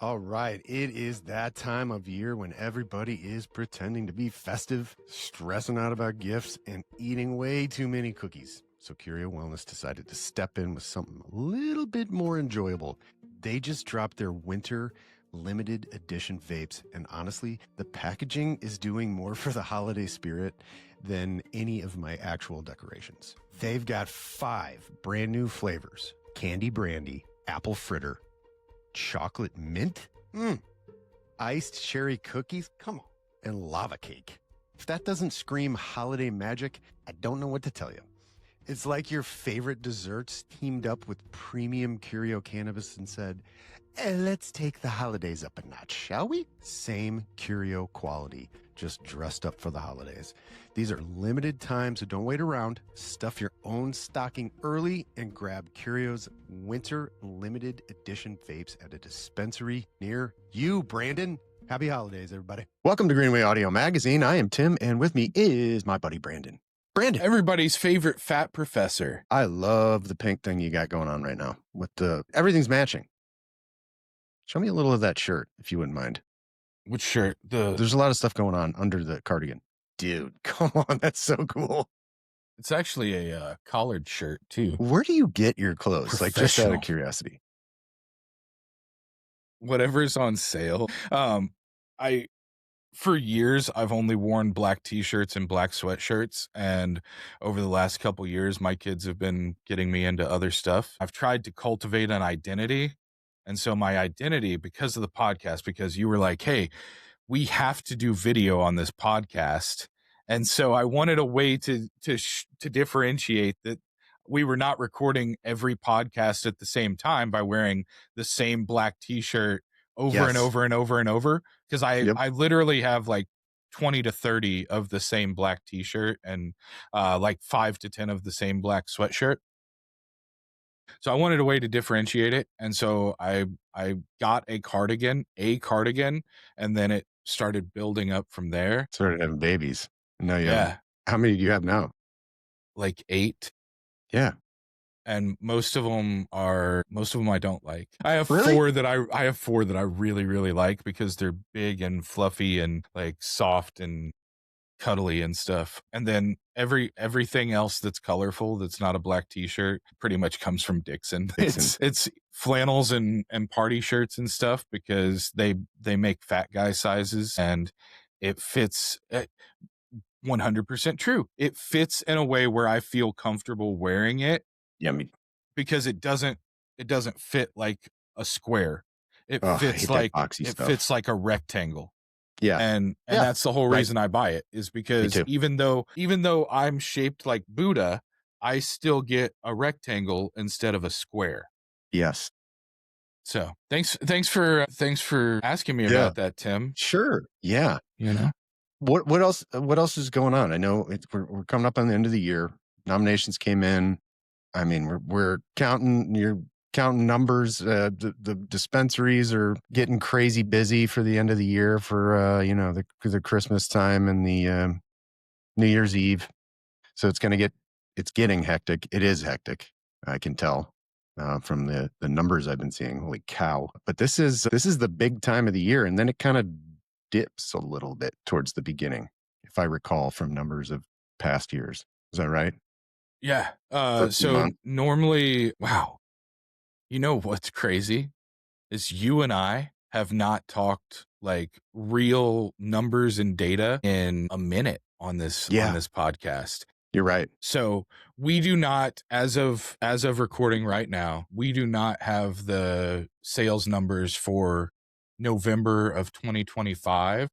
All right, it is that time of year when everybody is pretending to be festive, stressing out about gifts, and eating way too many cookies. So Curio Wellness decided to step in with something a little bit more enjoyable. They just dropped their winter limited edition vapes, and honestly, the packaging is doing more for the holiday spirit than any of my actual decorations. They've got 5 brand new flavors: candy brandy, apple fritter, chocolate mint, iced cherry cookies, come on, and lava cake. If that doesn't scream holiday magic, I don't know what to tell you. It's like your favorite desserts teamed up with premium Curio cannabis and said, let's take the holidays up a notch, shall we? Same Curio quality, just dressed up for the holidays. These are limited time, so don't wait around. Stuff your own stocking early and grab Curio's winter limited edition vapes at a dispensary near you, Brandon. Happy holidays, everybody. Welcome to Greenway Audio Magazine. I am Tim, and with me is my buddy Brandon. Brandon, everybody's favorite fat professor. I love the pink thing you got going on right now. With everything's matching. Show me a little of that shirt, if you wouldn't mind. Which shirt? There's a lot of stuff going on under the cardigan. Dude, come on. That's so cool. It's actually a collared shirt, too. Where do you get your clothes? Like, just out of curiosity. Whatever's on sale. For years, I've only worn black t-shirts and black sweatshirts. And over the last couple years, my kids have been getting me into other stuff. I've tried to cultivate an identity. And so my identity, because of the podcast, because you were like, hey, we have to do video on this podcast. And so I wanted a way to differentiate that we were not recording every podcast at the same time by wearing the same black t-shirt over and over and over and over. Because I literally have like 20 to 30 of the same black t-shirt and like 5 to 10 of the same black sweatshirt. So I wanted a way to differentiate it. And so I got a cardigan, and then it started building up from there. Started having babies. No, yeah. How many do you have now? Like 8. Yeah. And most of them I don't like. I have 4 that I really, really like because they're big and fluffy and like soft and cuddly and stuff. And then everything else that's colorful that's not a black t-shirt pretty much comes from Dixon. It's flannels and party shirts and stuff because they make fat guy sizes and it fits 100% true. It fits in a way where I feel comfortable wearing it. Yeah, because it doesn't fit like a square. It fits like a rectangle. Yeah. And that's the whole reason I buy it is because even though I'm shaped like Buddha, I still get a rectangle instead of a square. Yes. So thanks for asking me about that, Tim. Sure. Yeah. You know, what else is going on? I know we're coming up on the end of the year. Nominations came in. I mean, we're counting. You're counting numbers. The dispensaries are getting crazy busy for the end of the year for the Christmas time and the New Year's Eve. So it's getting hectic. It is hectic. I can tell from the numbers I've been seeing. Holy cow! But this is the big time of the year, and then it kind of dips a little bit towards the beginning, if I recall from numbers of past years. Is that right? Yeah. So normally, wow. You know what's crazy is you and I have not talked like real numbers and data in a minute on this podcast. You're right. So we do not, as of recording right now, we do not have the sales numbers for November of 2025.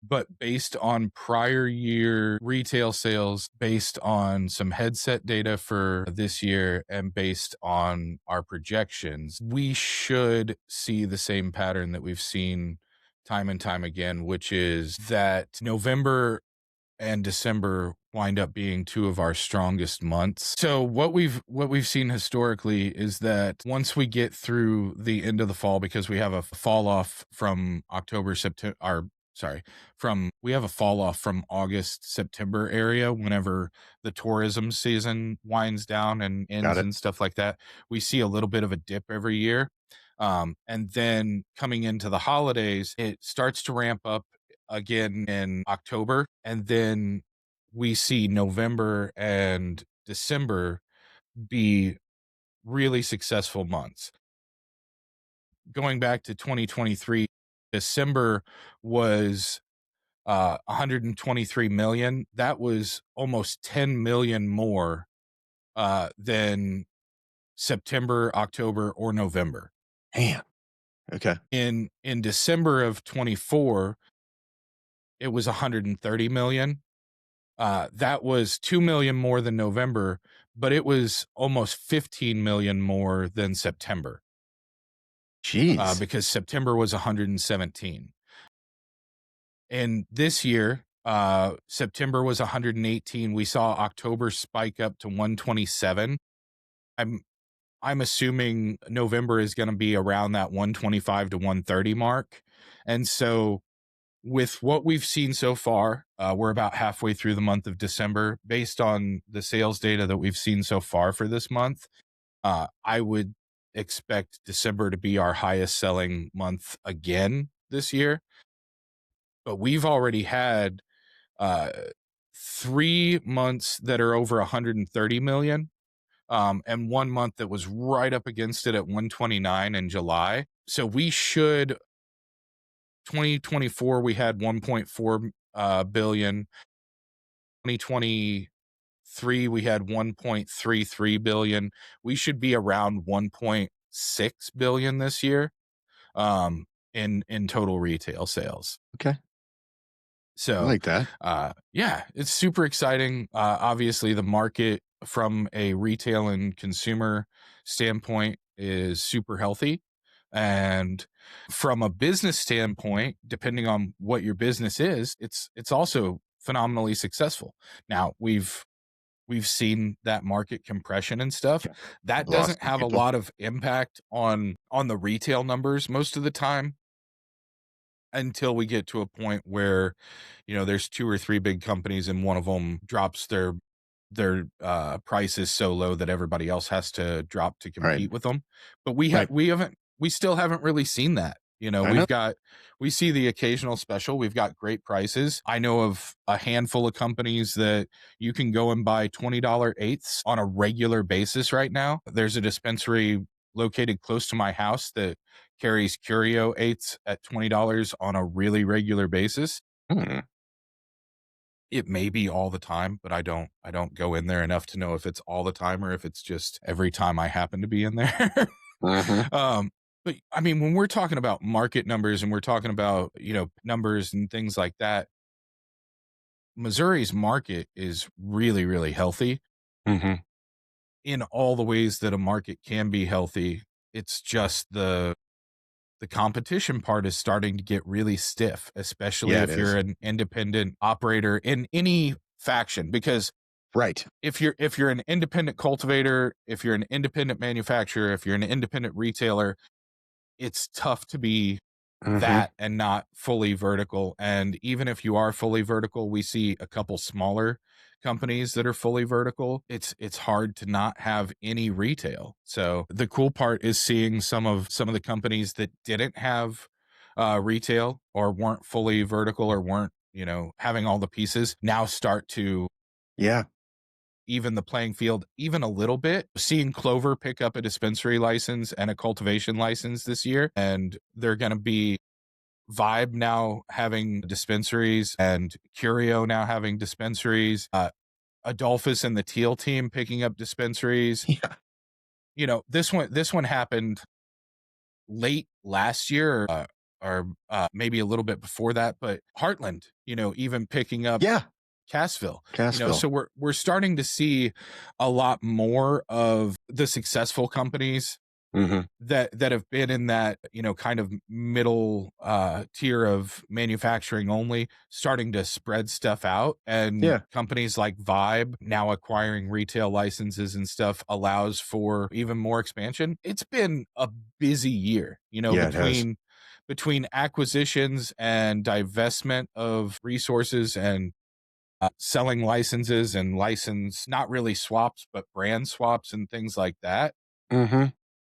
But based on prior year retail sales, based on some headset data for this year, and based on our projections, we should see the same pattern that we've seen time and time again, which is that November and December wind up being 2 of our strongest months. So what we've seen historically is that once we get through the end of the fall, because we have a fall off from we have a fall off from August, September area whenever the tourism season winds down and ends and stuff like that. We see a little bit of a dip every year. And then coming into the holidays, it starts to ramp up again in October. And then we see November and December be really successful months. Going back to 2023, December was 123 million. That was almost 10 million more than September, October, or November. Man. Okay. In December of 24, it was 130 million. That was 2 million more than November, but it was almost 15 million more than September. Jeez. Because September was 117. And this year, September was 118. We saw October spike up to 127. I'm assuming November is going to be around that 125 to 130 mark. And so with what we've seen so far, we're about halfway through the month of December. Based on the sales data that we've seen so far for this month, I would expect December to be our highest selling month again this year. But we've already had 3 months that are over 130 million, and 1 month that was right up against it at 129 in July. So we should 2024 we had 1.4 billion. 2023 we had 1.33 billion. We should be around 1.6 billion this year, in total retail sales. Okay. I So, like that. yeah, it's super exciting. Obviously, the market from a retail and consumer standpoint is super healthy. And from a business standpoint, depending on what your business is, it's also phenomenally successful. Now, we've seen that market compression and stuff. Yeah. That I've lost doesn't some have a people. lot of impact on the retail numbers most of the time, until we get to a point where, there's 2 or 3 big companies and one of them drops their prices so low that everybody else has to drop to Right. compete with them. But Right. we still haven't really seen that. I know. We see the occasional special. We've got great prices. I know of a handful of companies that you can go and buy $20 eighths on a regular basis right now. There's a dispensary located close to my house that carries Curio eighths at $20 on a really regular basis. Hmm. It may be all the time, but I don't go in there enough to know if it's all the time or if it's just every time I happen to be in there. Mhm. But I mean, when we're talking about market numbers and we're talking about, numbers and things like that, Missouri's market is really, really healthy Mhm. in all the ways that a market can be healthy. It's just the competition part is starting to get really stiff, especially Yeah, it if you're is. an independent operator in any faction. Because Right. if you're an independent cultivator, if you're an independent manufacturer, if you're an independent retailer, it's tough to be Mhm. that and not fully vertical. And even if you are fully vertical, we see a couple smaller companies that are fully vertical. It's hard to not have any retail. So the cool part is seeing some of the companies that didn't have retail or weren't fully vertical or weren't, having all the pieces now start to Yeah. even the playing field even a little bit. Seeing Clover pick up a dispensary license and a cultivation license this year, and they're going to be Vibe now having dispensaries and Curio now having dispensaries. Adolphus and the Teal team picking up dispensaries. Yeah. This one happened late last year, or maybe a little bit before that, but Heartland, even picking up Yeah. Cassville. Cassville. So we're starting to see a lot more of the successful companies Mhm. that have been in that, kind of middle tier of manufacturing only, starting to spread stuff out. And Yeah. companies like Vibe now acquiring retail licenses and stuff allows for even more expansion. It's been a busy year, Yeah, it has. between acquisitions and divestment of resources and selling licenses and license, not really swaps, but brand swaps and things like that. Mhm.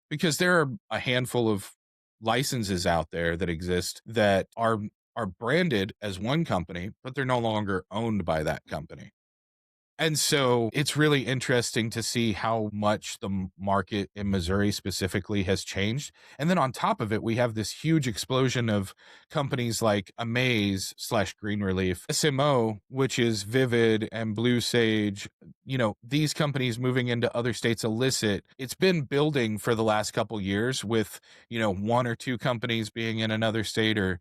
Because there are a handful of licenses out there that exist that are branded as one company, but they're no longer owned by that company. And so it's really interesting to see how much the market in Missouri specifically has changed. And then on top of it, we have this huge explosion of companies like Amaze slash Green Relief, SMO, which is Vivid, and Blue Sage, these companies moving into other states illicit. It's been building for the last couple years with, one or two companies being in another state, or,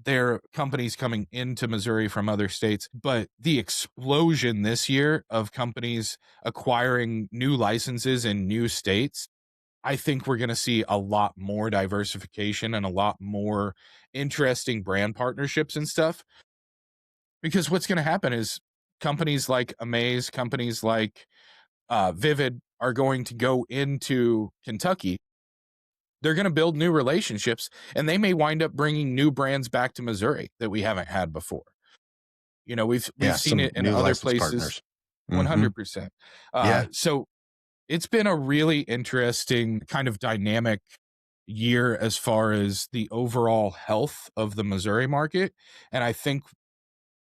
there are companies coming into Missouri from other states, but the explosion this year of companies acquiring new licenses in new states, I think we're going to see a lot more diversification and a lot more interesting brand partnerships and stuff. Because what's going to happen is companies like Amaze, companies like Vivid are going to go into Kentucky. They're going to build new relationships, and they may wind up bringing new brands back to Missouri that we haven't had before. We've seen some it in new other license places. partners. Mhm. 100%. Yeah. So it's been a really interesting kind of dynamic year as far as the overall health of the Missouri market. And I think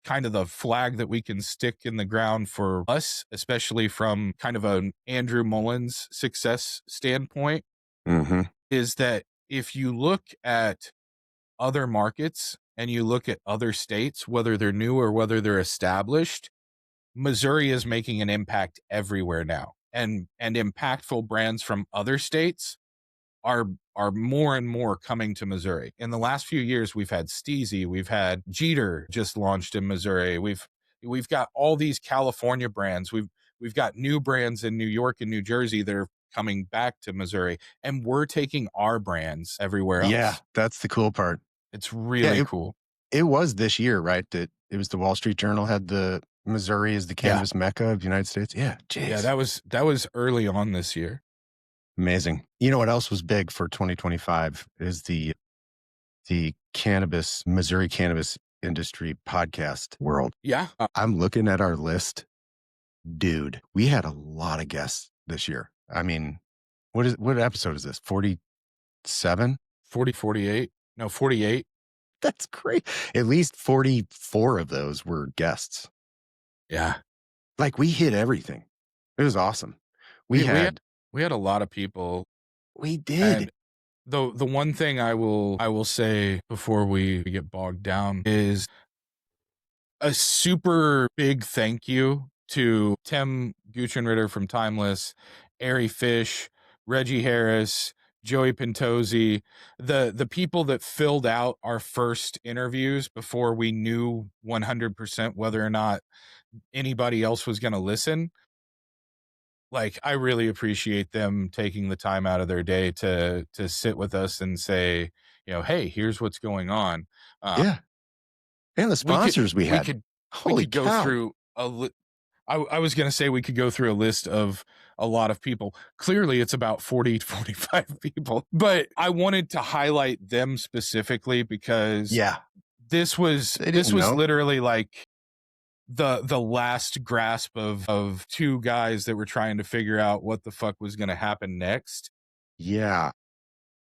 kind of the flag that we can stick in the ground for us, especially from kind of an Andrew Mullins success standpoint, Mhm. is that if you look at other markets and you look at other states, whether they're new or whether they're established, Missouri is making an impact everywhere now. And impactful brands from other states are more and more coming to Missouri. In the last few years, we've had Steezy, we've had Jeter just launched in Missouri. We've got all these California brands. We've got new brands in New York and New Jersey that are coming back to Missouri, and we're taking our brands everywhere Yeah, else. that's the cool part. It's Yeah, really cool. it was this year, right? That it was the Wall Street Journal had the Missouri as the cannabis mecca of the United States. Yeah, jeez. Yeah, that was early on this year. Amazing. You know what else was big for 2025 is the cannabis, Missouri cannabis industry podcast world. Yeah. I'm looking at our list. Dude, we had a lot of guests this year. I mean, what episode is this? 47? 40, 48. No, 48. That's great. At least 44 of those were guests. Yeah. Like, we hit everything. It was awesome. We had a lot of people. We did. And the one thing I will say before we get bogged down is a super big thank you to Tim Gutschenritter from Timeless, Ari Fish, Reggie Harris, Joey Pentozzi, the people that filled out our first interviews before we knew 100% whether or not anybody else was going to listen. Like, I really appreciate them taking the time out of their day to sit with us and say, hey, here's what's going on. Yeah. And the sponsors we had. We could go through I was going to say we could go through a list of a lot of people. Clearly, it's about 40 to 45 people. But I wanted to highlight them specifically because this was literally like the last grasp of two guys that were trying to figure out what the fuck was going to happen next. Yeah.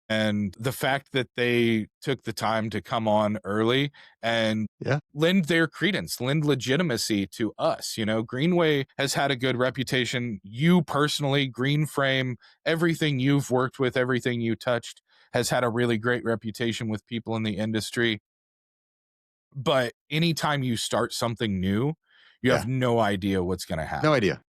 And the fact that they took the time to come on early and lend their credence, lend legitimacy to us. Greenway has had a good reputation. You personally, Green Frame, everything you've worked with, everything you touched has had a really great reputation with people in the industry. But anytime you start something new, you have no idea what's going to happen. No idea.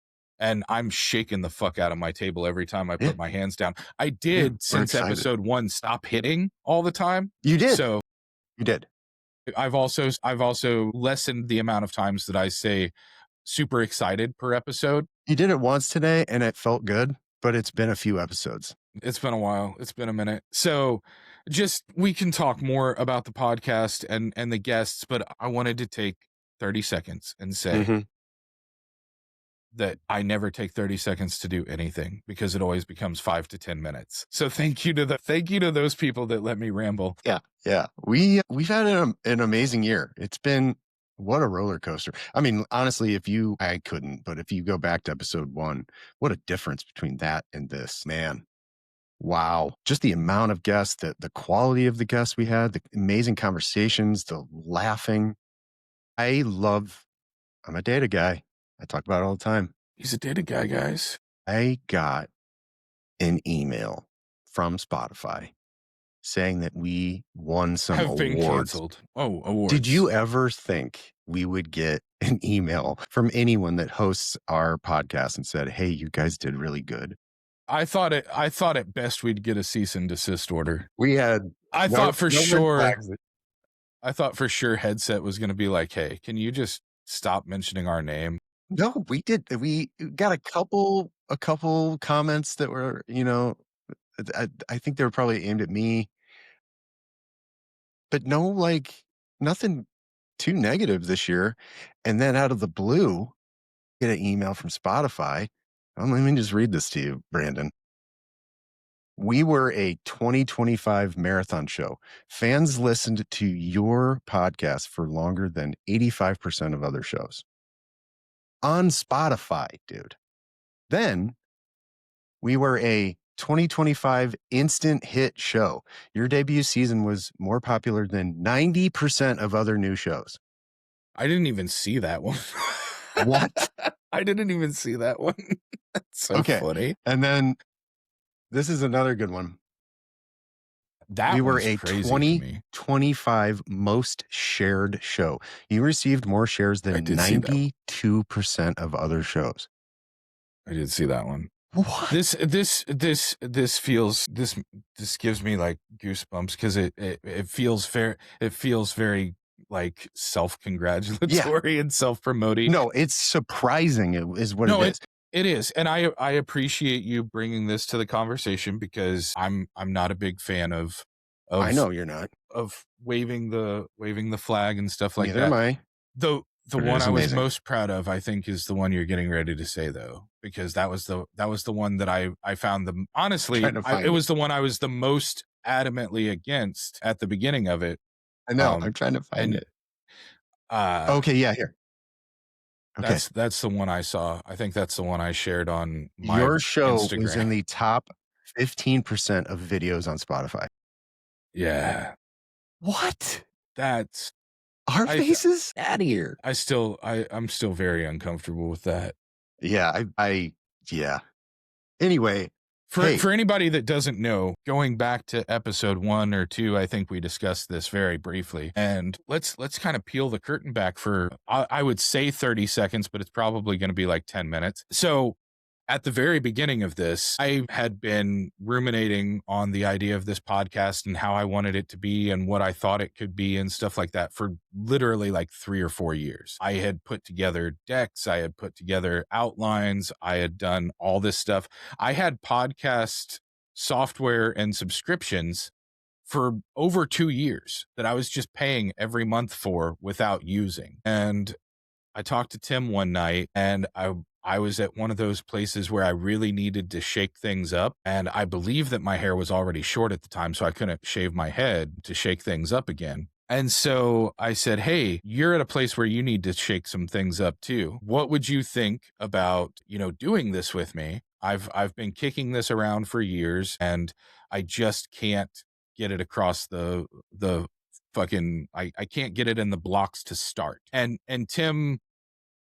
And I'm shaking the fuck out of my table every time I put my hands down. I did, since episode 1, stop hitting all the time. You did. So you did. I've also lessened the amount of times that I say super excited per episode. You did it once today and it felt good, but it's been a few episodes. It's been a while. It's been a minute. So we can talk more about the podcast and the guests, but I wanted to take 30 seconds and say that I never take 30 seconds to do anything because it always becomes 5 to 10 minutes. So thank you to those people that let me ramble. Yeah. Yeah. We've had an amazing year. It's been what a roller coaster. I mean, honestly, I couldn't, but if you go back to episode 1, what a difference between that and this, man. Wow. Just the amount of guests, the quality of the guests we had, the amazing conversations, the laughing. I'm a data guy. I talk about it all the time. He's a data guy, guys. I got an email from Spotify saying that we won some Have been awards. canceled. Oh, awards. Did you ever think we would get an email from anyone that hosts our podcast and said, "Hey, you guys did really good"? I thought at best we'd get a cease and desist order. We had I no- thought for no red sure flags. I thought for sure Headset was going to be like, "Hey, can you just stop mentioning our name?" No, we did. We got a couple comments that were, I think they were probably aimed at me, but no, like nothing too negative this year. And then out of the blue, get an email from Spotify. Let me just read this to you, Brandon. We were a 2025 marathon show. Fans listened to your podcast for longer than 85% of other shows on Spotify, dude. Then we were a 2025 instant hit show. Your debut season was more popular than 90% of other new shows. I didn't even see that one. What? I didn't even see that one. That's so funny. And then this is another good one. We were a crazy 2025 most shared show. You received more shares than 92% of other shows. I did see that one. What? This gives me like goosebumps because it feels fair. It feels very like self-congratulatory and self-promoting. No, it's surprising is what it is. It is. And I appreciate you bringing this to the conversation because I'm not a big fan of I know you're not. Of waving the flag and stuff like Neither that. am I. The one I was most proud of, I think, is the one you're getting ready to say, though, because that was the one that I found the honestly it was the one I was the most adamantly against at the beginning of it. I know. I'm trying to find it. Okay, yeah, here. Okay. That's the one I saw. I think that's the one I shared on my Your show Instagram. was in the top 15% of videos on Spotify. Yeah. What? That's our faces out of here. I'm still very uncomfortable with that. Yeah, yeah. Anyway, for anybody that doesn't know, going back to episode 1 or 2, I think we discussed this very briefly. And let's kind of peel the curtain back for I would say 30 seconds, but it's probably going to be like 10 minutes. So at the very beginning of this, I had been ruminating on the idea of this podcast and how I wanted it to be and what I thought it could be and stuff like that for literally like 3 or 4 years. I had put together decks. I had put together outlines. I had done all this stuff. I had podcast software and subscriptions for over 2 years that I was just paying every month for without using. And I talked to Tim one night and I was at one of those places where I really needed to shake things up. And I believe that my hair was already short at the time, so I couldn't shave my head to shake things up again. And so I said, "Hey, you're at a place where you need to shake some things up too. What would you think about, doing this with me? I've been kicking this around for years and I just can't get it across the fucking, I can't get it in the blocks to start." And Tim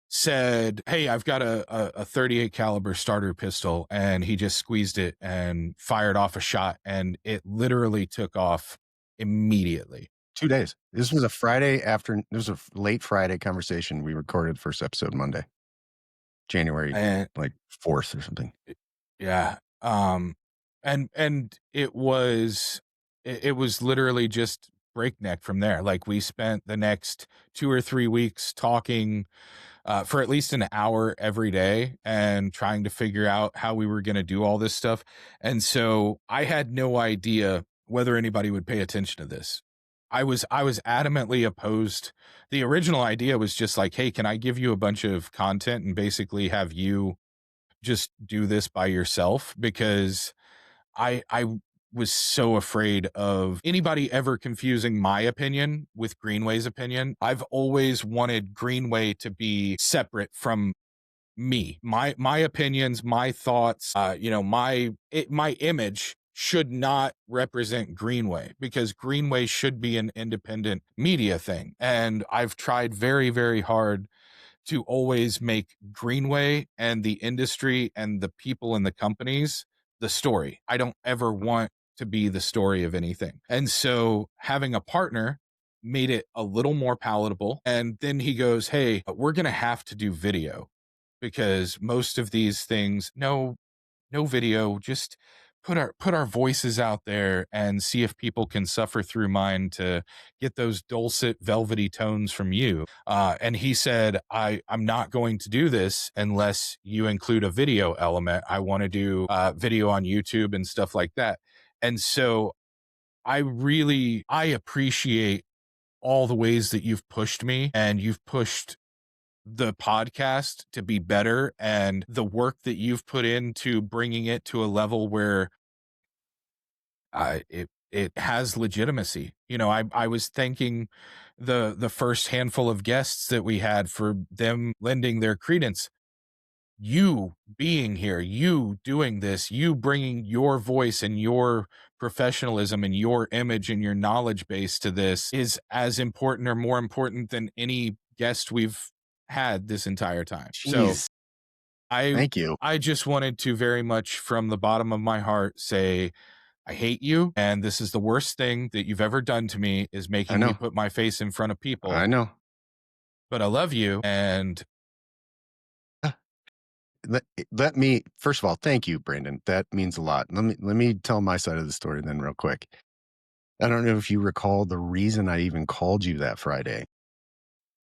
said, "Hey, I've got a 38 caliber starter pistol," and he just squeezed it and fired off a shot, and it literally took off immediately. 2 days. This was a Friday after. This was a late Friday conversation. We recorded the first episode Monday, January like 4th or something. Yeah. And it was literally just breakneck from there. Like we spent the next 2 or 3 weeks talking for at least an hour every day and trying to figure out how we were going to do all this stuff. And so I had no idea whether anybody would pay attention to this. I was adamantly opposed. The original idea was just like, "Hey, can I give you a bunch of content and basically have you just do this by yourself?" Because I was so afraid of anybody ever confusing my opinion with Greenway's opinion. I've always wanted Greenway to be separate from me. My opinions, my thoughts, my image should not represent Greenway, because Greenway should be an independent media thing. And I've tried very, very hard to always make Greenway and the industry and the people and the companies the story. I don't ever want to be the story of anything. And so having a partner made it a little more palatable. And then he goes, "Hey, we're going to have to do video, because most of these things, no video, just put our voices out there and see if people can suffer through mine to get those dulcet velvety tones from you." And he said, I'm not going to do this unless you include a video element. I want to do video on YouTube and stuff like that. And so I appreciate all the ways that you've pushed me, and you've pushed the podcast to be better, and the work that you've put into bringing it to a level where it has legitimacy. I was thanking the first handful of guests that we had for them lending their credence. You being here, you doing this, you bringing your voice and your professionalism and your image and your knowledge base to this is as important or more important than any guest we've had this entire time. So Jeez. I Thank you. I just wanted to very much from the bottom of my heart say, I hate you, and this is the worst thing that you've ever done to me, is I making me know. put my face in front of people. I know. But I love you, and Uh, let me first of all, thank you, Brandon. That means a lot. Let me tell my side of the story then real quick. I don't know if you recall the reason I even called you that Friday.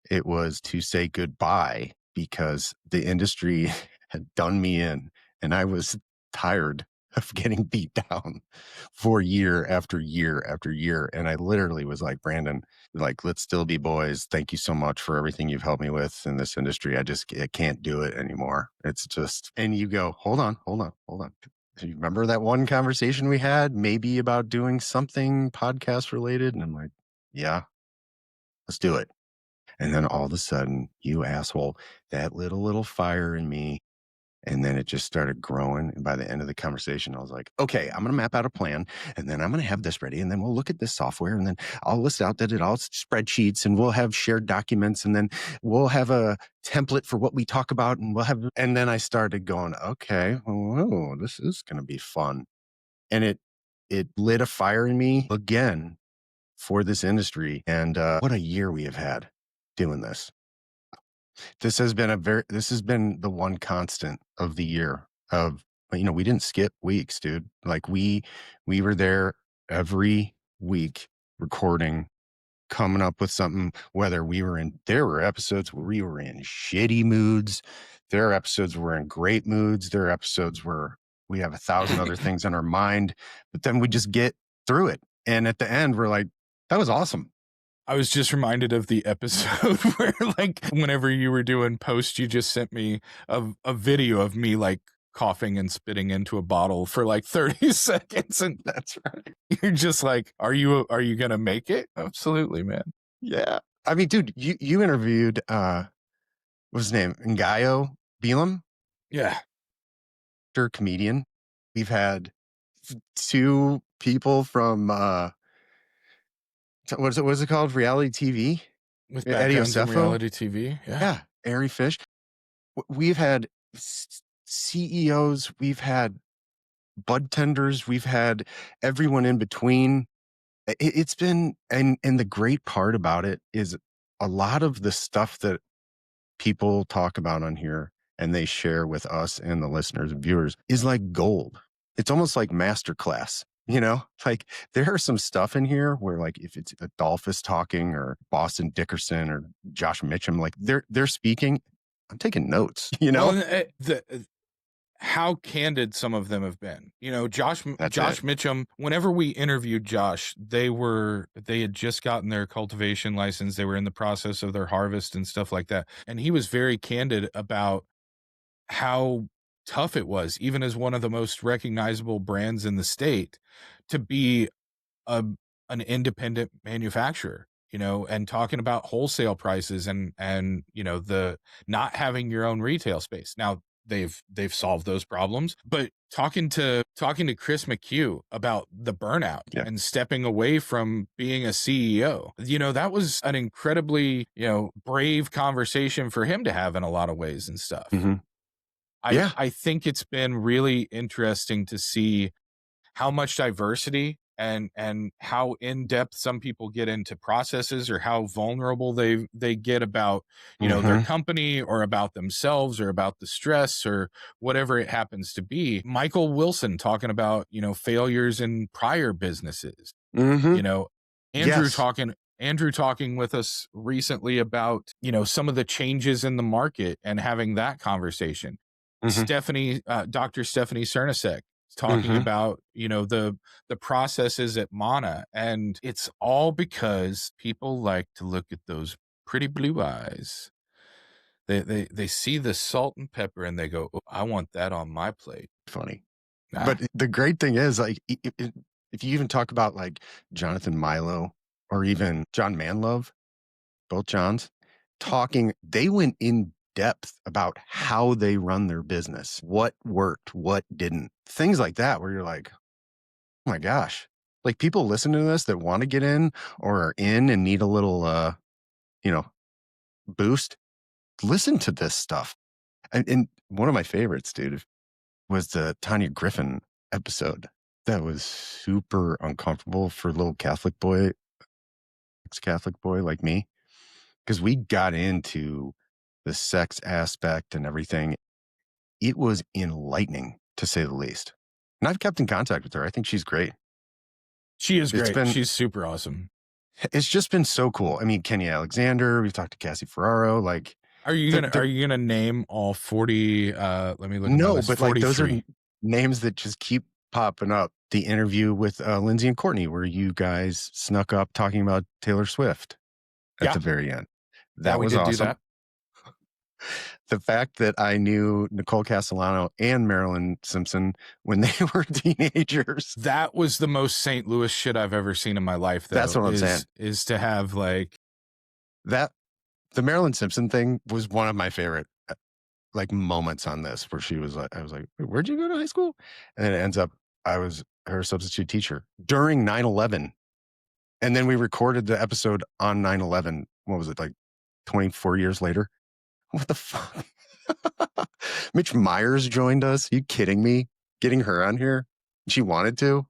It was to say goodbye because the industry had done me in, and I was tired of getting beat down for year after year after year. And I literally was like, Brandon, like, let's still be boys. Thank you so much for everything you've helped me with in this industry. I can't do it anymore. It's just, and you go, hold on. Do you remember that one conversation we had, maybe about doing something podcast related? And I'm like, yeah, let's do it. And then all of a sudden, you asshole, that little fire in me. And then it just started growing. And by the end of the conversation, I was like, okay, I'm going to map out a plan, and then I'm going to have this ready. And then we'll look at this software, and then I'll list out that it all spreadsheets, and we'll have shared documents, and then we'll have a template for what we talk about. And then I started going, okay, oh, this is going to be fun. And it lit a fire in me again for this industry. And what a year we have had doing this. This has been the one constant of the year of, we didn't skip weeks, dude. Like we were there every week recording, coming up with something, there were episodes where we were in shitty moods. There are episodes where we're in great moods. There are episodes where we have 1,000 other things on our mind, but then we just get through it. And at the end, we're like, that was awesome. I was just reminded of the episode where, like, whenever you were doing post, you just sent me a video of me like coughing and spitting into a bottle for like 30 seconds, and That's right. you're just like, are you gonna make it? Absolutely, man. Yeah. I mean, dude, you interviewed what's his name? Ngayo Belam, Yeah. comedian. We've had two people from what's it called? Reality TV? With Eddie backgrounds in Osefo? reality TV. Yeah. Yeah. Ari Fish. We've had CEOs, we've had bud tenders, we've had everyone in between. It's been, and the great part about it is a lot of the stuff that people talk about on here and they share with us and the listeners and viewers is like gold. It's almost like masterclass. Like there are some stuff in here where, like, if it's Adolphus talking or Boston Dickerson or Josh Mitchum, like they're speaking, I'm taking notes, Well, how candid some of them have been. Josh Mitchum, whenever we interviewed Josh, they had just gotten their cultivation license. They were in the process of their harvest and stuff like that. And he was very candid about how tough it was, even as one of the most recognizable brands in the state, to be an independent manufacturer, and talking about wholesale prices and the not having your own retail space. Now, they've solved those problems. But talking to Chris McHugh about the burnout Yeah. and stepping away from being a CEO, that was an incredibly, brave conversation for him to have in a lot of ways and stuff. Mm-hmm. I Yeah. I think it's been really interesting to see how much diversity and how in depth some people get into processes, or how vulnerable they get about their Mm-hmm. company or about themselves or about the stress or whatever it happens to be. Michael Wilson talking about failures in prior businesses. Mm-hmm. you know Andrew Yes. talking with us recently about some of the changes in the market and having that conversation. Mm-hmm. Dr. Stephanie Cernasek talking Mm-hmm. about the processes at Mana, and it's all because people like to look at those pretty blue eyes. They see the salt and pepper and they go, "Oh, I want that on my plate." Funny. Ah, But the great thing is, like, if you even talk about like Jonathan Milo or even John Manlove, both Johns, they went in depth about how they run their business, what worked, what didn't, things like that, where you're like, oh my gosh, like people listen to this that want to get in or are in and need a little, you know, boost. Listen to this stuff. And one of my favorites, dude, was the Tanya Griffin episode. That was super uncomfortable for a little Catholic boy, ex-Catholic boy like me, because we got into the sex aspect and everything. It was enlightening, to say the least. And I've kept in contact with her. I think she's great. she is It's great. been, She's super awesome. it's just been so cool. I mean, Kenny Alexander, we've talked to Cassie Ferraro, like Are you gonna name all 40? Let me look at my no, list. but like those are 43. names that just keep popping up. The interview with Lindsay and Courtney, where you guys snuck up talking about Taylor Swift at Yeah, the very end. yeah, That we was did do awesome. that. The fact that I knew Nicole Castellano and Marilyn Simpson when they were teenagers. That was the most St. Louis shit I've ever seen in my life, though. That's what I'm saying. Is to have like That the Marilyn Simpson thing was one of my favorite like moments on this, where she was like, I was like, where'd you go to high school? And then it ends up I was her substitute teacher during 9/11. And then we recorded the episode on 9/11. What was it, like 24 years later? What the fuck? Mitch Myers joined us. You kidding me? Getting her on here? She wanted to.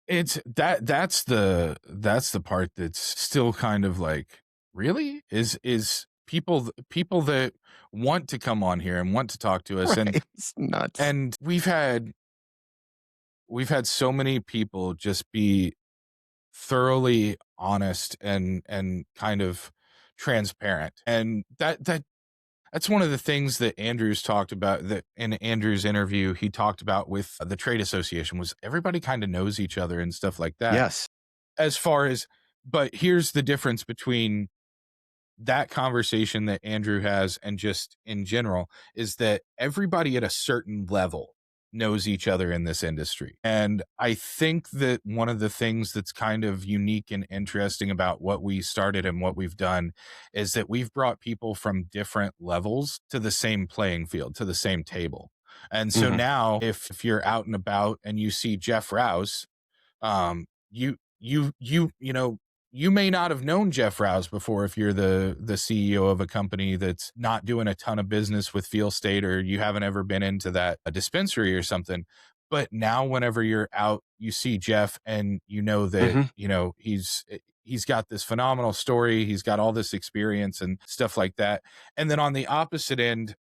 it's that's the part that's still kind of like, really is people that want to come on here and want to talk to us. Right? It's nuts. And we've had so many people just be thoroughly honest and kind of transparent, and that's one of the things that Andrews talked about, that in Andrews' interview he talked about with the trade association, was everybody kind of knows each other and stuff like that. Yes. As far as, but here's the difference between that conversation that Andrew has and just in general, is that everybody at a certain level knows each other in this industry. And I think that one of the things that's kind of unique and interesting about what we started and what we've done is that we've brought people from different levels to the same playing field, to the same table. And so Mhm. now if you're out and about and you see Jeff Rouse, um, you may not have known Jeff Rouse before if you're the CEO of a company that's not doing a ton of business with Feel State, or you haven't ever been into that a dispensary or something. But now whenever you're out, you see Jeff and you know that, Mhm. he's got this phenomenal story. He's got all this experience and stuff like that. And then on the opposite end,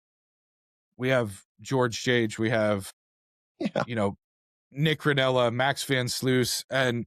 we have George Jage, we have, Yeah. Nick Ranella, Max Van Sluis, and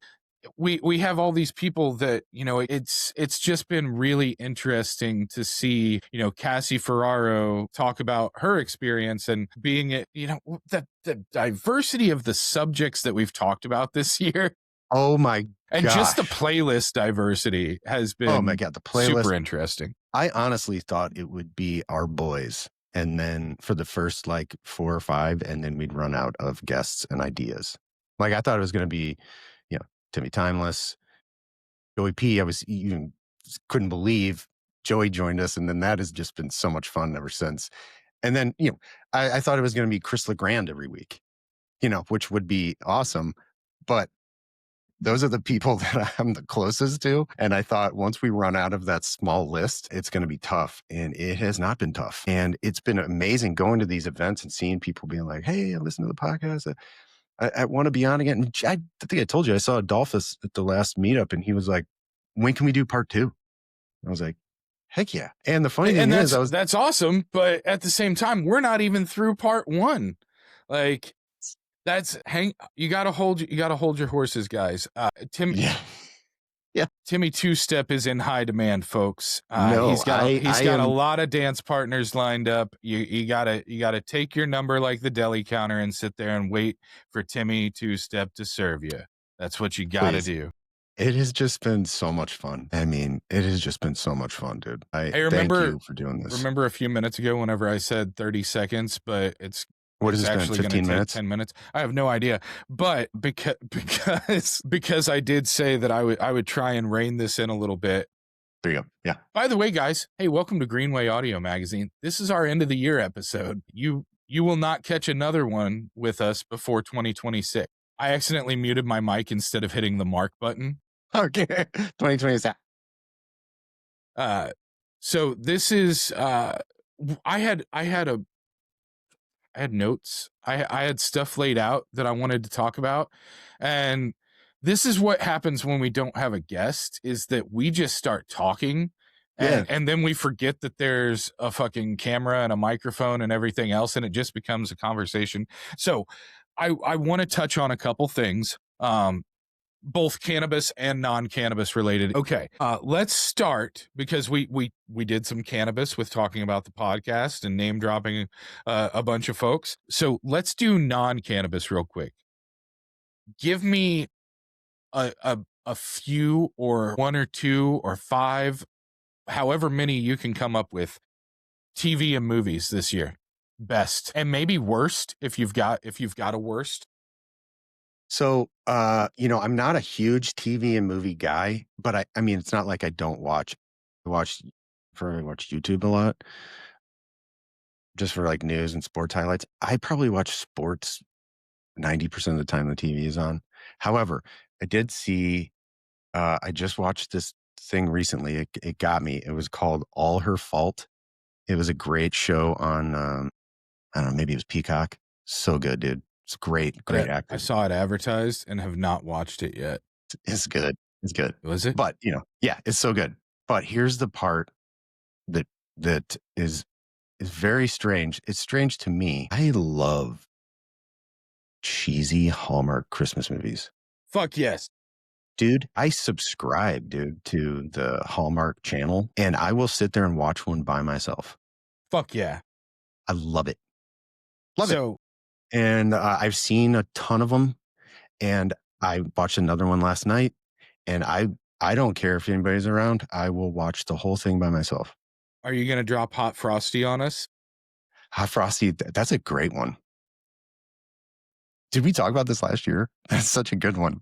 we have all these people that, it's just been really interesting to see, Cassie Ferraro talk about her experience and being it, the diversity of the subjects that we've talked about this year, Oh my and just the gosh. playlist diversity has Oh my been God. The super playlist. interesting. I honestly thought it would be our boys. And then for the first like 4 or 5, and then we'd run out of guests and ideas. Like I thought it was going to be, Timmy Timeless, Joey P. I was even couldn't believe Joey joined us. And then that has just been so much fun ever since. And then, I thought it was going to be Chris LeGrand every week, which would be awesome. But those are the people that I'm the closest to. And I thought once we run out of that small list, it's going to be tough. And it has not been tough. And it's been amazing going to these events and seeing people being like, hey, I listen to the podcast. I want to be on again. And I think I told you, I saw Adolphus at the last meetup and he was like, when can we do part 2? I was like, heck yeah. And the funny thing is, that's awesome. But at the same time, we're not even through part 1. Like, you got to hold your horses, guys. Timmy Two Step is in high demand, folks. He's got a lot of dance partners lined up. You gotta take your number like the deli counter and sit there and wait for Timmy Two Step to serve you. That's what you gotta do. It has just been so much fun. I mean, it has just been so much fun, dude. I remember, thank you for doing this. Remember a few minutes ago whenever I said 30 seconds, but it's actually going to take 10 minutes. I have no idea, but because I did say that I would try and rein this in a little bit. There you go. Yeah. By the way, guys, hey, welcome to Greenway Audio Magazine. This is our end of the year episode. You will not catch another one with us before 2026. I accidentally muted my mic instead of hitting the mark button. Okay. 2026. So this is I had notes. I had stuff laid out that I wanted to talk about. And this is what happens when we don't have a guest, is that we just start talking and then we forget that there's a fucking camera and a microphone and everything else. And it just becomes a conversation. So I want to touch on a couple things, both cannabis and non-cannabis related. Okay. Let's start because we did some cannabis with talking about the podcast and name dropping a bunch of folks. So let's do non-cannabis real quick. Give me a few, or 1 or 2 or 5, however many you can come up with, TV and movies this year. Best and maybe worst if you've got a worst. So, I'm not a huge TV and movie guy, but I mean, it's not like I don't watch. I watch YouTube a lot, just for like news and sports highlights. I probably watch sports 90% of the time the TV is on. However, I did see, I just watched this thing recently. It got me. It was called All Her Fault. It was a great show on, I don't know, maybe it was Peacock. So good, dude. It's great actor. I saw it advertised and have not watched it yet. It's good. It's good. Was it? But, it's so good. But here's the part that is very strange. It's strange to me. I love cheesy Hallmark Christmas movies. Fuck yes. Dude, I subscribe, to the Hallmark channel, and I will sit there and watch one by myself. Fuck yeah. I love it. Love it. And I've seen a ton of them, and I watched another one last night, and I don't care if anybody's around. I will watch the whole thing by myself. Are you going to drop Hot Frosty on us? Hot Frosty, that's a great one. Did we talk about this last year? That's such a good one.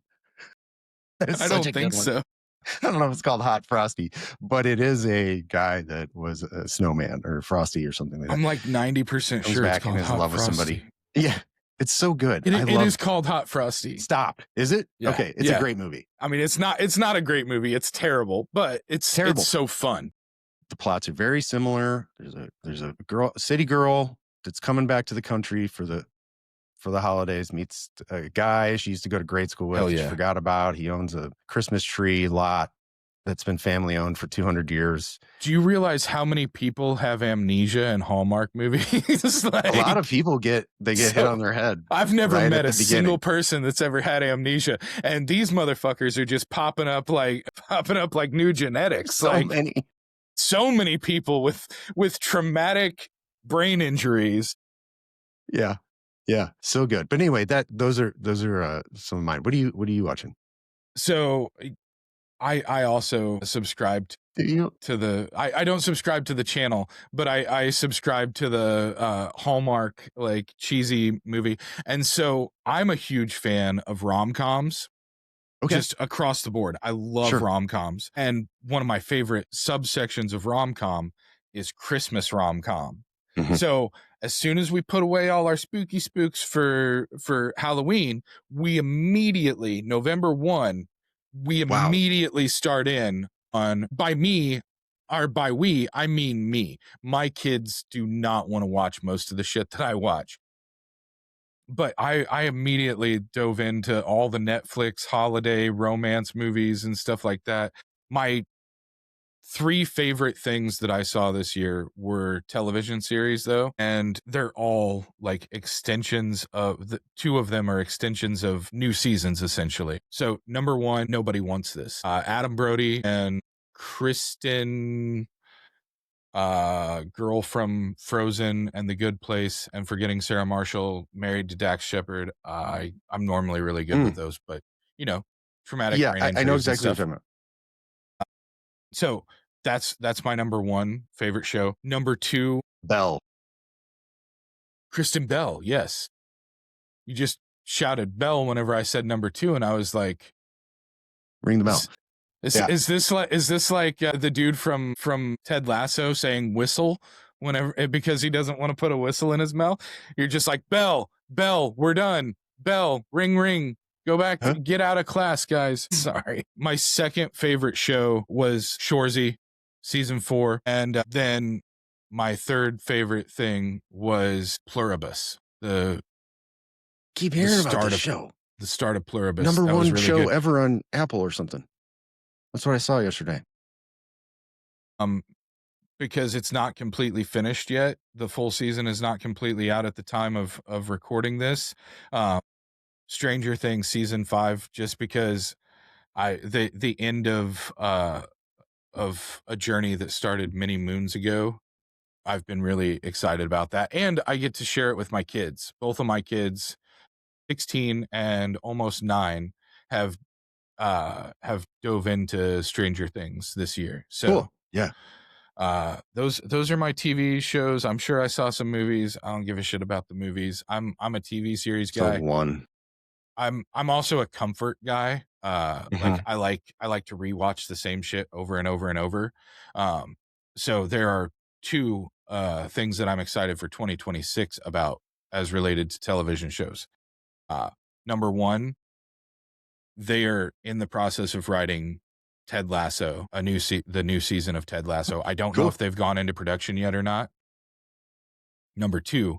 I don't think so. I don't know if it's called Hot Frosty, but it is a guy that was a snowman or Frosty or something like that. I'm like 90% sure it's called Hot Frosty. With somebody. Yeah, it's so good. It is called Hot Frosty. Stop. Is it? Yeah. Okay, it's a great movie. I mean, it's not a great movie. It's terrible, but it's terrible. It's so fun. The plots are very similar. There's a city girl that's coming back to the country for the holidays, meets a guy she used to go to grade school with. She forgot about. He owns a Christmas tree lot that's been family owned for 200 years. Do you realize how many people have amnesia in Hallmark movies? Like, a lot of people get hit on their head. I've never met a single person that's ever had amnesia, and these motherfuckers are just popping up like new genetics. So many people with traumatic brain injuries. Yeah. Yeah, so good. But anyway, those are some of mine. What are you watching? So I also subscribed to the I don't subscribe to the channel, but I subscribe to the Hallmark like cheesy movie. And so I'm a huge fan of rom-coms. Okay. Just across the board. I love rom-coms. And one of my favorite subsections of rom-com is Christmas rom-com. Mm-hmm. So as soon as we put away all our spooky spooks for Halloween, we immediately, November 1, we immediately start in on, by me, or by we, I mean me. My kids do not want to watch most of the shit that I watch. But I immediately dove into all the Netflix holiday romance movies and stuff like that. My 3 favorite things that I saw this year were television series, though, and they're all like extensions of the 2 of them are extensions of new seasons, essentially. So, number 1, Nobody Wants This. Adam Brody and Kristen, girl from Frozen and The Good Place, and Forgetting Sarah Marshall, married to Dax Shepard. I'm normally really good with those, but you know, traumatic brain injuries. I know exactly what you're talking about. So that's my number 1 favorite show. Number 2, Bell. Kristen Bell. Yes, you just shouted Bell whenever I said number 2, and I was like, ring the bell. Is this like the dude from Ted Lasso saying whistle whenever, because he doesn't want to put a whistle in his mouth? You're just like, Bell, we're done. Bell, ring, ring. Go back, get out of class, guys. Sorry. My second favorite show was Shoresy, season 4. And then my third favorite thing was Pluribus. Keep hearing about this show. The start of Pluribus. Number 1 really show good. ever on Apple or something. That's what I saw yesterday. Because it's not completely finished yet. The full season is not completely out at the time of recording this. Stranger Things season 5, just because the end of a journey that started many moons ago. I've been really excited about that, and I get to share it with my kids. Both of my kids, 16 and almost 9, have dove into Stranger Things this year. So cool. Yeah. Those are my TV shows. I'm sure I saw some movies. I don't give a shit about the movies. I'm a TV series guy. So one. I'm also a comfort guy. Like I like to rewatch the same shit over and over and over. So there are 2 things that I'm excited for 2026 about as related to television shows. Number 1, they are in the process of writing Ted Lasso, the new season of Ted Lasso. I don't know if they've gone into production yet or not. Number 2,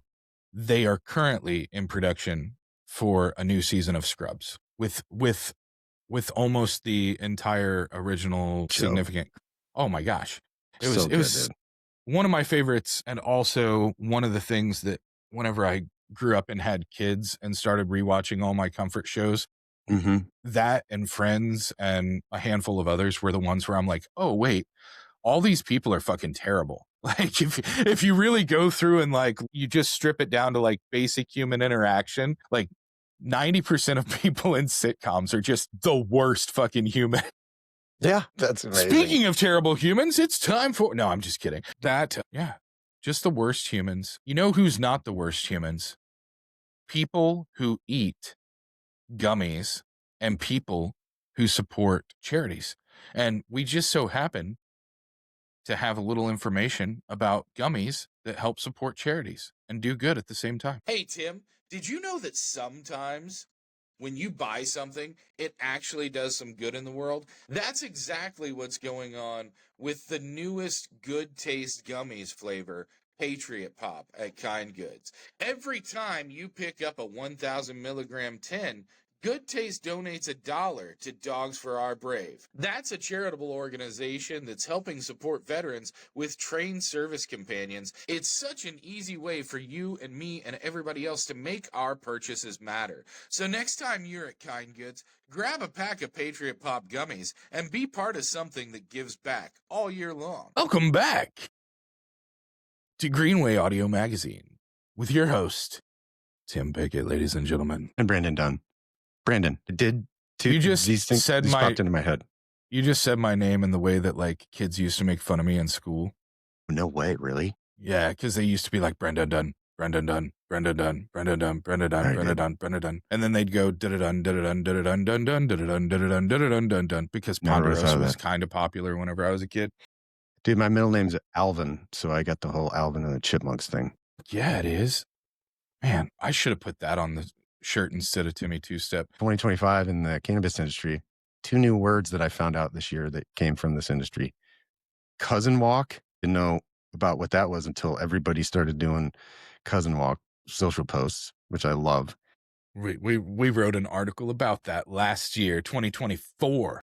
they are currently in production for a new season of Scrubs with almost the entire original significant. Oh my gosh. It was one of my favorites, and also one of the things that whenever I grew up and had kids and started rewatching all my comfort shows, that and Friends and a handful of others were the ones where I'm like, oh wait, all these people are fucking terrible. Like if you really go through and like you just strip it down to like basic human interaction, like 90% of people in sitcoms are just the worst fucking human. Yeah, that's amazing. Speaking of terrible humans, it's time for... No, I'm just kidding. Just the worst humans. You know who's not the worst humans? People who eat gummies and people who support charities. And we just so happen to have a little information about gummies that help support charities and do good at the same time. Hey, Tim, did you know that sometimes when you buy something, it actually does some good in the world? That's exactly what's going on with the newest Good Taste Gummies flavor, Patriot Pop, at Kind Goods. Every time you pick up a 1,000 milligram tin, Good Taste donates $1 to Dogs for Our Brave. That's a charitable organization that's helping support veterans with trained service companions. It's such an easy way for you and me and everybody else to make our purchases matter. So next time you're at Kind Goods, grab a pack of Patriot Pop gummies and be part of something that gives back all year long. Welcome back to Greenway Audio Magazine with your host, Tim Pickett, ladies and gentlemen. And Brandon Dunn. Brandon, these things popped into my head. You just said my name in the way that like kids used to make fun of me in school. No way, really? Yeah, because they used to be like Brandon Dunn, Brandon Dunn, Brandon Dunn, Brandon Dunn, Brandon Dunn, Brandon Dunn, Brandon Dunn, and then they'd go dun dun dun dun dun dun dun dun dun dun dun dun because Ponderosa was kind of popular whenever I was a kid. Dude, my middle name's Alvin, so I got the whole Alvin and the Chipmunks thing. Yeah, it is. Man, I should have put that on the shirt instead of Timmy Two-Step. 2025 in the cannabis industry. 2 new words that I found out this year that came from this industry. Cousin walk. Didn't know about what that was until everybody started doing cousin walk social posts, which I love. We wrote an article about that last year, 2024.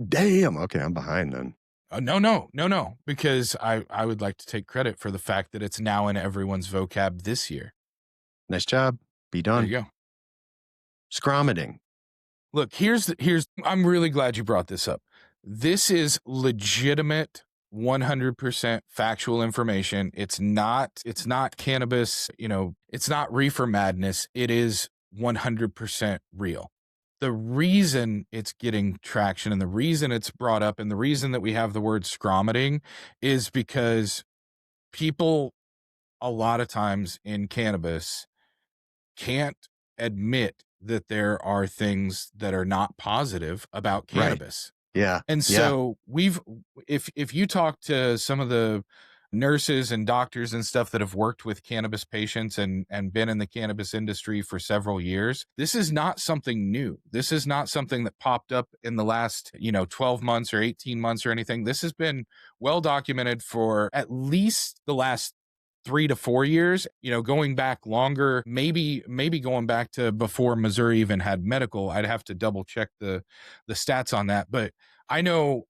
Damn. Okay, I'm behind then. No, because I would like to take credit for the fact that it's now in everyone's vocab this year. Nice job. Be There done. you go. Scromiting. Look, I'm really glad you brought this up. This is legitimate 100% factual information. It's not cannabis, it's not reefer madness. It is 100% real. The reason it's getting traction and the reason it's brought up and the reason that we have the word scromiting is because people a lot of times in cannabis can't admit that there are things that are not positive about cannabis. Right. Yeah. And so if you talk to some of the nurses and doctors and stuff that have worked with cannabis patients and been in the cannabis industry for several years, this is not something new. This is not something that popped up in the last, 12 months or 18 months or anything. This has been well documented for at least the last 3 to 4 years, going back longer, maybe going back to before Missouri even had medical. I'd have to double check the stats on that. But I know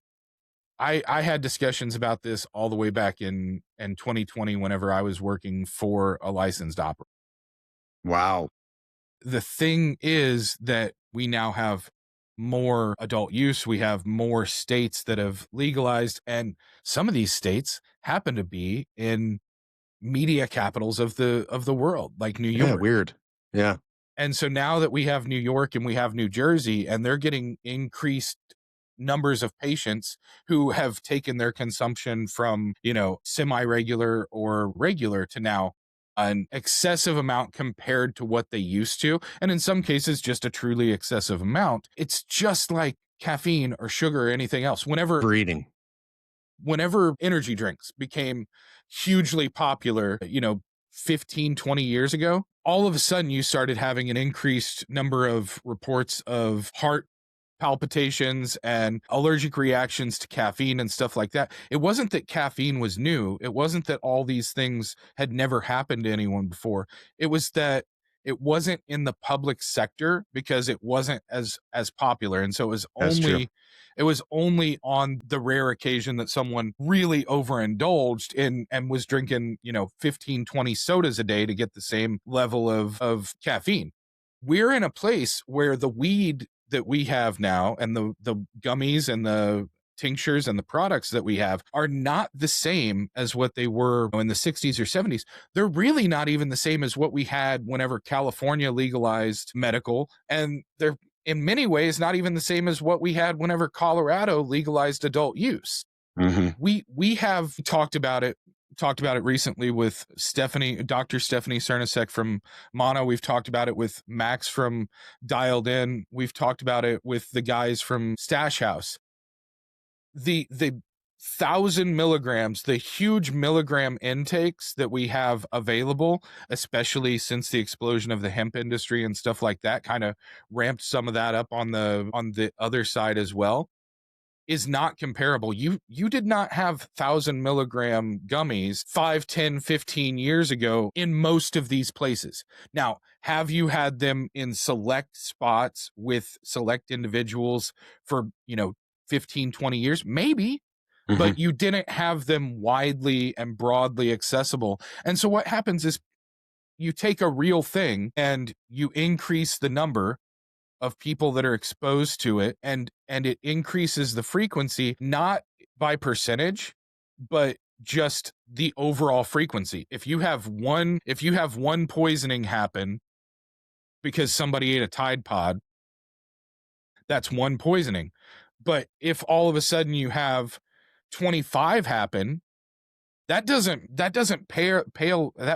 I had discussions about this all the way back in 2020 whenever I was working for a licensed operator. Wow. The thing is that we now have more adult use. We have more states that have legalized, and some of these states happen to be in media capitals of the world, like New York. Yeah, weird. Yeah. And so now that we have New York and we have New Jersey, and they're getting increased numbers of patients who have taken their consumption from, semi-regular or regular to now an excessive amount compared to what they used to. And in some cases, just a truly excessive amount. It's just like caffeine or sugar or anything else. Breeding. Whenever energy drinks became hugely popular, 15, 20 years ago, all of a sudden you started having an increased number of reports of heart palpitations and allergic reactions to caffeine and stuff like that. It wasn't that caffeine was new. It wasn't that all these things had never happened to anyone before. It was that it wasn't in the public sector because it wasn't as popular. And so it was only on the rare occasion that someone really overindulged in and was drinking, 15, 20 sodas a day to get the same level of caffeine. We're in a place where the weed that we have now and the gummies and the tinctures and the products that we have are not the same as what they were in the 60s or 70s. They're really not even the same as what we had whenever California legalized medical, and they're in many ways not even the same as what we had whenever Colorado legalized adult use. Mm-hmm. We have talked about it recently with Dr. Stephanie Cernasek from Mono. We've talked about it with Max from Dialed In. We've talked about it with the guys from Stash House. The 1,000 milligrams, the huge milligram intakes that we have available, especially since the explosion of the hemp industry and stuff like that, kind of ramped some of that up on the other side as well, is not comparable. You did not have 1,000 milligram gummies 5, 10, 15 years ago in most of these places. Now, have you had them in select spots with select individuals for, 15, 20 years? Maybe. Mm-hmm. But you didn't have them widely and broadly accessible. And so what happens is you take a real thing and you increase the number of people that are exposed to it, and it increases the frequency, not by percentage, but just the overall frequency. If you have one poisoning happen because somebody ate a Tide Pod, that's one poisoning. But if all of a sudden you have 25 happen, that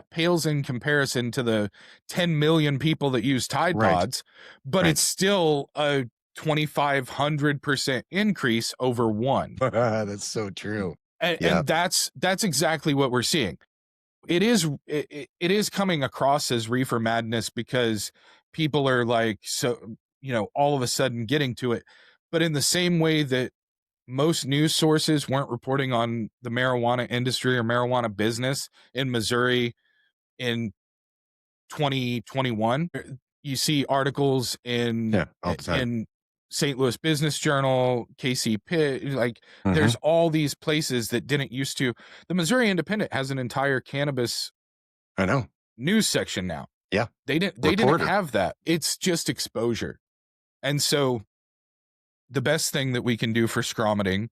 pales in comparison to the 10 million people that use Tide Pods, but it's still a 2,500% increase over one. That's so true. And that's exactly what we're seeing. it is coming across as reefer madness because people are like, so, all of a sudden getting to it. But in the same way that most news sources weren't reporting on the marijuana industry or marijuana business in Missouri in 2021, you see articles in all the time. St. Louis Business Journal, KC Pitt, like there's all these places that didn't used to. The Missouri Independent has an entire cannabis I know news section now. Yeah. They didn't have that. It's just exposure. And so the best thing that we can do for scromiting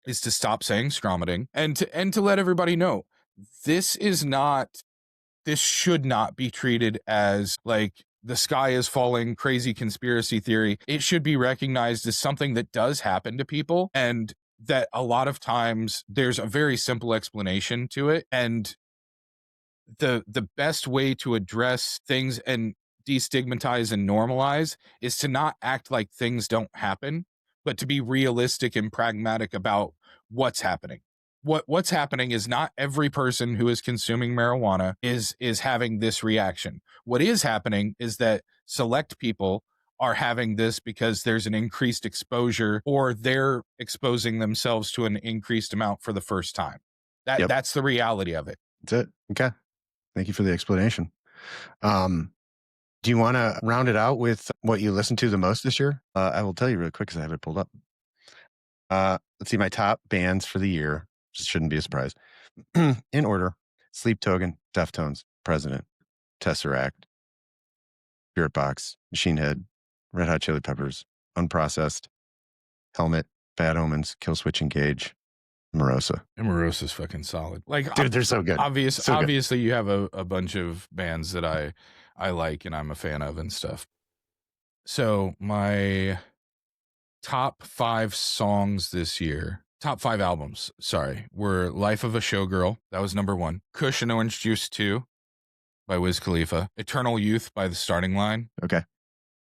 is to stop saying scromiting and to let everybody know this should not be treated as like the sky is falling, crazy conspiracy theory. It should be recognized as something that does happen to people, and that a lot of times there's a very simple explanation to it. And the best way to address things and destigmatize and normalize is to not act like things don't happen, but to be realistic and pragmatic about what's happening. What's happening is not every person who is consuming marijuana is having this reaction. What is happening is that select people are having this because there's an increased exposure, or they're exposing themselves to an increased amount for the first time. That's the reality of it. That's it. Okay. Thank you for the explanation. Do you want to round it out with what you listened to the most this year? I will tell you really quick because I have it pulled up. Let's see, my top bands for the year. Just shouldn't be a surprise. In order: Sleep Token, Deftones, President, Tesseract, Spirit Box, Machine Head, Red Hot Chili Peppers, Unprocessed, Helmet, Bad Omens, Killswitch Engage, Morosa. And Morosa's fucking solid. Like, dude, they're so good. Obviously, you have a bunch of bands that I like and I'm a fan of and stuff. So my top 5 songs this year, top 5 albums, sorry, were Life of a Showgirl. That was number 1. Kush and Orange Juice 2 by Wiz Khalifa. Eternal Youth by The Starting Line. Okay.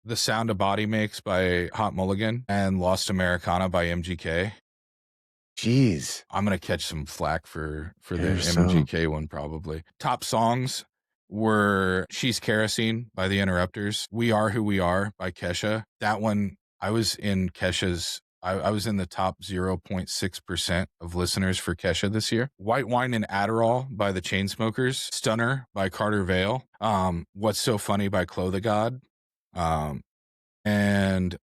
The Sound a Body Makes by Hot Mulligan. And Lost Americana by MGK. Jeez. I'm going to catch some flack for the MGK one probably. Top songs were She's Kerosene by The Interrupters. We Are Who We Are by Kesha. That one, I was in Kesha's, I was in the top 0.6% of listeners for Kesha this year. White Wine and Adderall by the Chainsmokers. Stunner by Carter Vale. What's So Funny by Chloe the God. And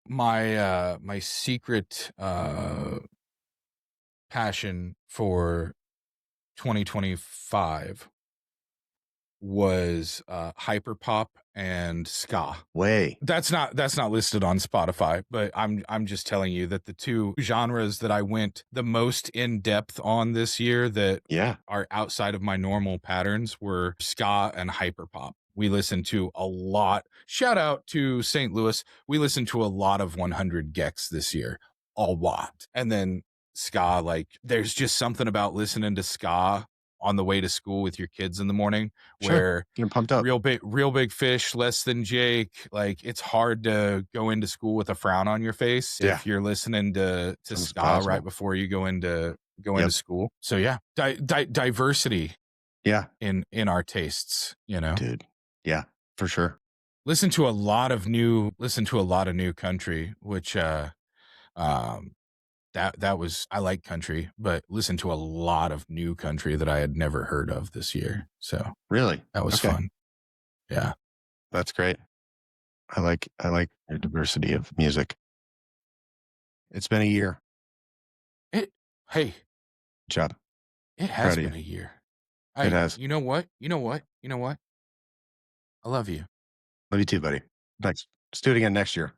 my secret passion for 2025 was hyperpop and ska. That's not listed on Spotify, but I'm just telling you that the two genres that I went the most in depth on this year that are outside of my normal patterns were ska and hyperpop. We listened to a lot. Shout out to St. Louis. We listened to a lot of 100 Gex this year. A lot. And then ska, like there's just something about listening to ska on the way to school with your kids in the morning where you're pumped up. Real Big Fish, Less Than Jake. Like it's hard to go into school with a frown on your face if you're listening to ska right before you go into school. So yeah, diversity. Yeah. In our tastes, dude. Yeah, for sure. Listen to a lot of new country, which that was, I like country, but listen to a lot of new country that I had never heard of this year. So really, that was fun. Yeah, that's great. I like the diversity of music. It's been a year. Hey, good job. It has been a year. It has. You know what? I love you. Love you too, buddy. Thanks. Let's do it again next year.